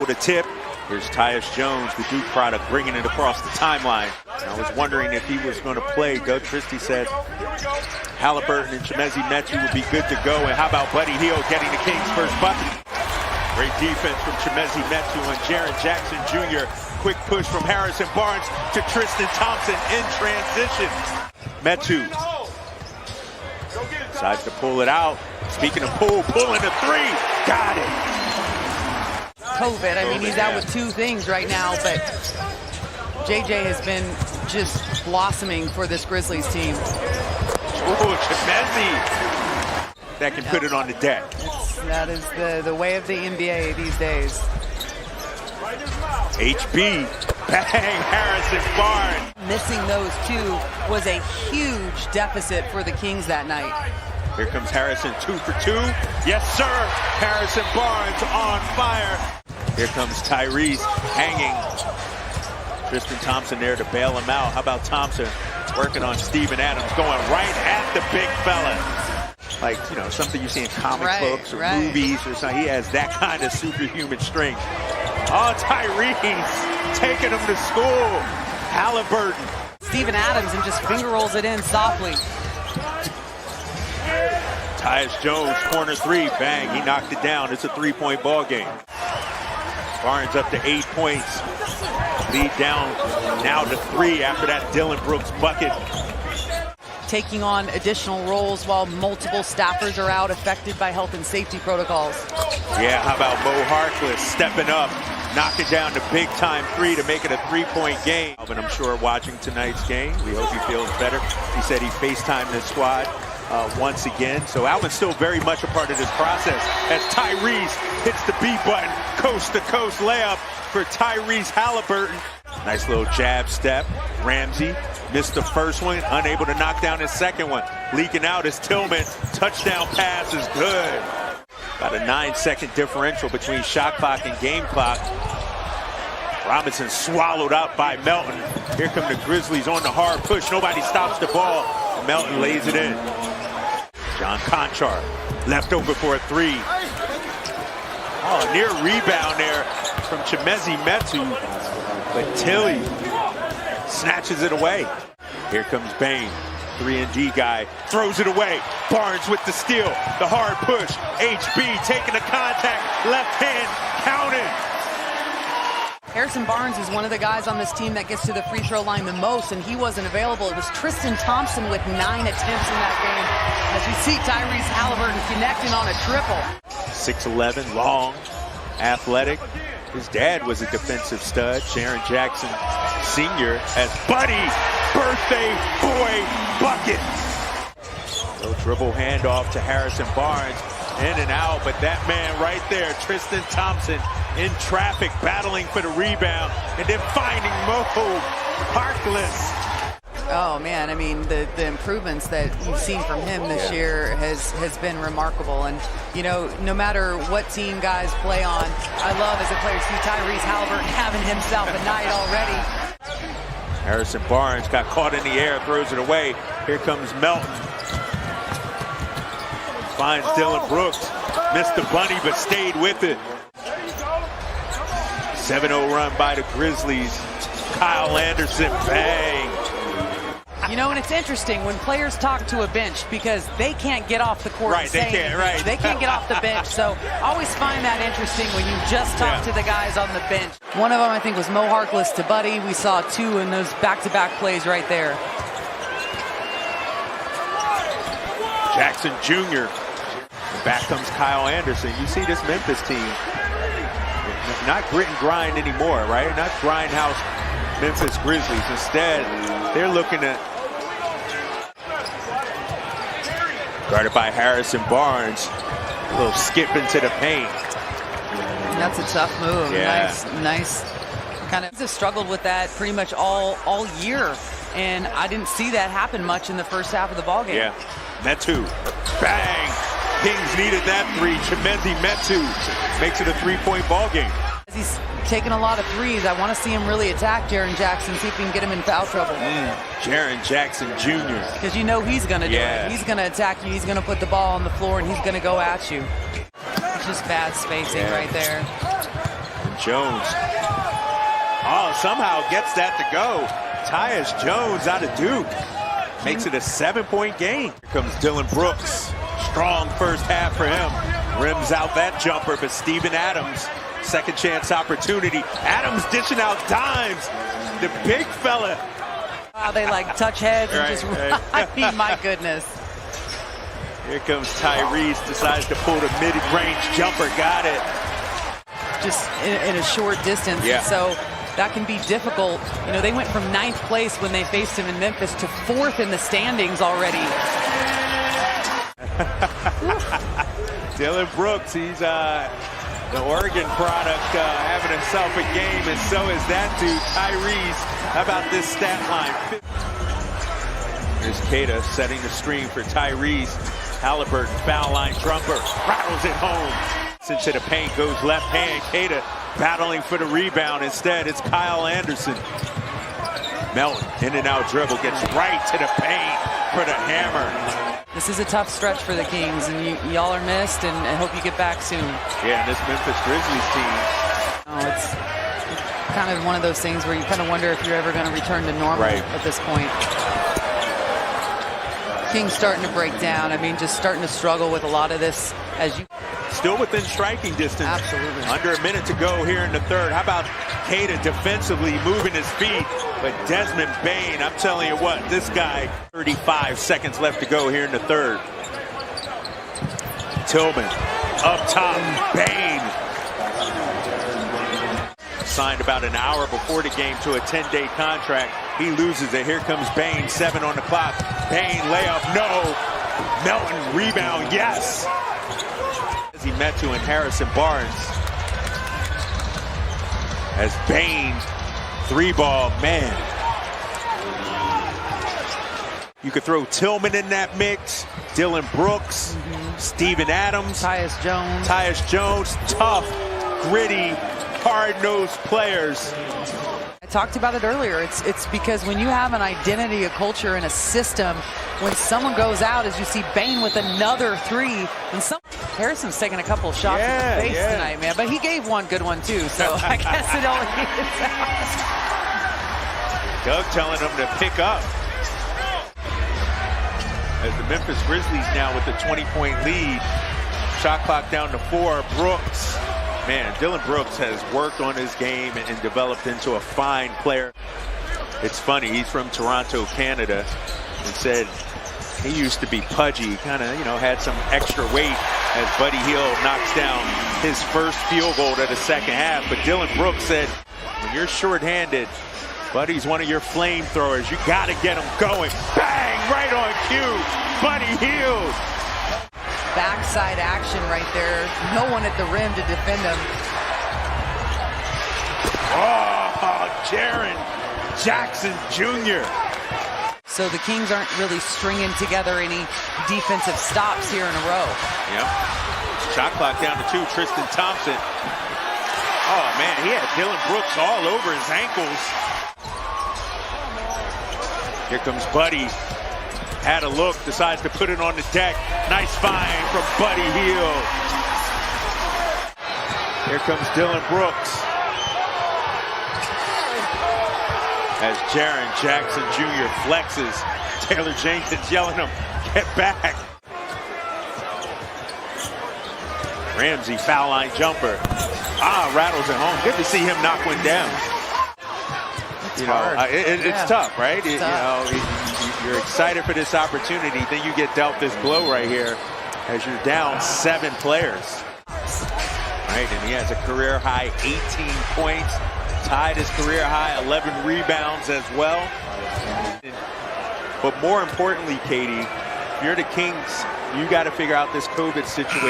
With a tip, here's Tyus Jones, the Duke product, bringing it across the timeline. I was wondering if he was going to play. Doug Christie said Halliburton and Chimezie Metu would be good to go. And how about Buddy Hield getting the Kings' first bucket? Great defense from Chimezie Metu and Jaren Jackson Jr. Quick push from Harrison Barnes to Tristan Thompson in transition. Metu decides to pull it out. Speaking of pulling a three. Got it. COVID. I mean, he's out with two things right now, but JJ has been just blossoming for this Grizzlies team. Oh, Chimezie. That can put it on the deck. That is the way of the NBA these days. HB, bang, Harrison Barnes. Missing those two was a huge deficit for the Kings that night. Here comes Harrison, 2 for 2. Yes, sir. Harrison Barnes on fire. Here comes Tyrese hanging. Tristan Thompson there to bail him out. How about Thompson working on Steven Adams, going right at the big fella. Like, you know, something you see in comic books or movies or something. He has that kind of superhuman strength. Oh, Tyrese taking him to school. Halliburton. Steven Adams and just finger rolls it in softly. Tyus Jones, corner three, bang, he knocked it down. It's a three-point ball game. Barnes up to 8 points. Lead down now to 3 after that Dillon Brooks bucket. Taking on additional roles while multiple staffers are out affected by health and safety protocols. Yeah, how about Mo Harkless stepping up, knocking down the big-time 3 to make it a 3-point game. And I'm sure watching tonight's game, we hope he feels better. He said he FaceTimed the squad once again. So Alvin's still very much a part of this process as Tyrese hits the B button, coast-to-coast layup for Tyrese Halliburton. Nice little jab step. Ramsey missed the first one, unable to knock down his second one. Leaking out is Tillman. Touchdown pass is good. About a 9-second differential between shot clock and game clock. Robinson swallowed up by Melton. Here come the Grizzlies on the hard push. Nobody stops the ball. Melton lays it in. John Conchar left over for a 3. Oh, near rebound there from Chimezie Metu, but Tilly snatches it away. Here comes Bain, 3-and-D guy, throws it away. Barnes with the steal, the hard push. HB taking the contact, left hand, counted. Harrison Barnes is one of the guys on this team that gets to the free throw line the most, and he wasn't available. It was Tristan Thompson with 9 attempts in that game. As you see Tyrese Halliburton connecting on a triple. 6'11", long, athletic. His dad was a defensive stud, Jaren Jackson Sr. as Buddy, birthday boy bucket. Little dribble handoff to Harrison Barnes. In and out, but that man right there, Tristan Thompson, in traffic, battling for the rebound, and then finding Mo Harkless. Oh man, I mean the improvements that you've seen from him this year has been remarkable. And you know, no matter what team guys play on, I love as a player to see Tyrese Halliburton having himself a night already. Harrison Barnes got caught in the air, throws it away. Here comes Melton. Finds Dillon Brooks, missed the bunny but stayed with it. 7-0 run by the Grizzlies. Kyle Anderson, bang. You know, and it's interesting when players talk to a bench because they can't get off the court. Right, they can't, right. They can't get off the bench. So I always find that interesting when you just talk to the guys on the bench. One of them, I think, was Mo Harkless to Buddy. We saw 2 in those back-to-back plays right there. Jackson Jr. Back comes Kyle Anderson. You see this Memphis team, not grit and grind anymore, right? Not grindhouse Memphis Grizzlies. Instead, they're looking at, guarded by Harrison Barnes, a little skip into the paint. That's a tough move. Yeah. Nice. Kind of struggled with that pretty much all year, and I didn't see that happen much in the first half of the ballgame. Yeah. Metu, bang. Kings needed that 3. Chimezie Metu makes it a 3-point ball game. He's taking a lot of threes. I want to see him really attack Jaren Jackson, see if we can get him in foul trouble. Jaren Jackson Jr. Because you know he's going to do it. He's going to attack you. He's going to put the ball on the floor, and he's going to go at you. It's just bad spacing right there. Jones. Oh, somehow gets that to go. Tyus Jones out of Duke. Makes it a 7-point game. Here comes Dylan Brooks. Strong first half for him. Rims out that jumper, but Steven Adams, second chance opportunity. Adams dishing out dimes. The big fella. Wow, they like touch heads and just, I mean, my goodness. Here comes Tyrese, decides to pull the mid-range jumper, got it. Just in a short distance, yeah. So that can be difficult. You know, they went from 9th place when they faced him in Memphis to 4th in the standings already. Dylan Brooks, he's the Oregon product, having himself a game, and so is that dude, Tyrese. How about this stat line? Here's Keita setting the screen for Tyrese. Halliburton, foul line jumper, rattles it home. Into the paint, goes left hand. Keita battling for the rebound. Instead, it's Kyle Anderson. Melton, in and out dribble, gets right to the paint for the hammer. This is a tough stretch for the Kings, and y'all are missed, and I hope you get back soon. Yeah, and this Memphis Grizzlies team. Oh, it's kind of one of those things where you kind of wonder if you're ever going to return to normal at this point. Kings starting to break down. I mean, just starting to struggle with a lot of this as you... Still within striking distance. Absolutely. Under a minute to go here in the third. How about Keita defensively moving his feet? But Desmond Bane, I'm telling you what, this guy, 35 seconds left to go here in the third. Tillman, up top, Bane. Signed about an hour before the game to a 10-day contract. He loses it. Here comes Bane, 7 on the clock. Bane, layup, no. Melton, rebound, yes. He met to in Harrison Barnes. As Bane, 3-ball, man. You could throw Tillman in that mix, Dylan Brooks, Steven Adams, Tyus Jones, tough, gritty, hard-nosed players. I talked about it earlier. It's because when you have an identity, a culture, and a system, when someone goes out, as you see Bane with another 3, and Harrison's taking a couple of shots in the face tonight, man. But he gave one good one too, so I guess it only is out. Doug telling him to pick up. As the Memphis Grizzlies now with the 20-point lead. Shot clock down to 4. Brooks. Man, Dylan Brooks has worked on his game and developed into a fine player. It's funny, he's from Toronto, Canada, and said he used to be pudgy, kind of, had some extra weight as Buddy Hield knocks down his first field goal of the second half. But Dylan Brooks said, when you're shorthanded, Buddy's one of your flamethrowers. You got to get him going. Bang! Right on cue. Buddy Hield. Backside action right there. No one at the rim to defend him. Oh, Jaren Jackson Jr. So the Kings aren't really stringing together any defensive stops here in a row. Yep. Shot clock down to 2. Tristan Thompson. Oh, man, he had Dylan Brooks all over his ankles. Here comes Buddy. Had a look, decides to put it on the deck. Nice find from Buddy Hield. Here comes Dylan Brooks. As Jaren Jackson Jr. flexes. Taylor Jenkins yelling him, get back. Ramsey, foul line jumper. Rattles it home. Good to see him knock one down. It's tough, right? You're excited for this opportunity. Then you get dealt this blow right here as you're down 7 players. Right, and he has a career high 18 points. Tied his career high 11 rebounds as well. But more importantly, Katie, if you're the Kings, you got to figure out this COVID situation.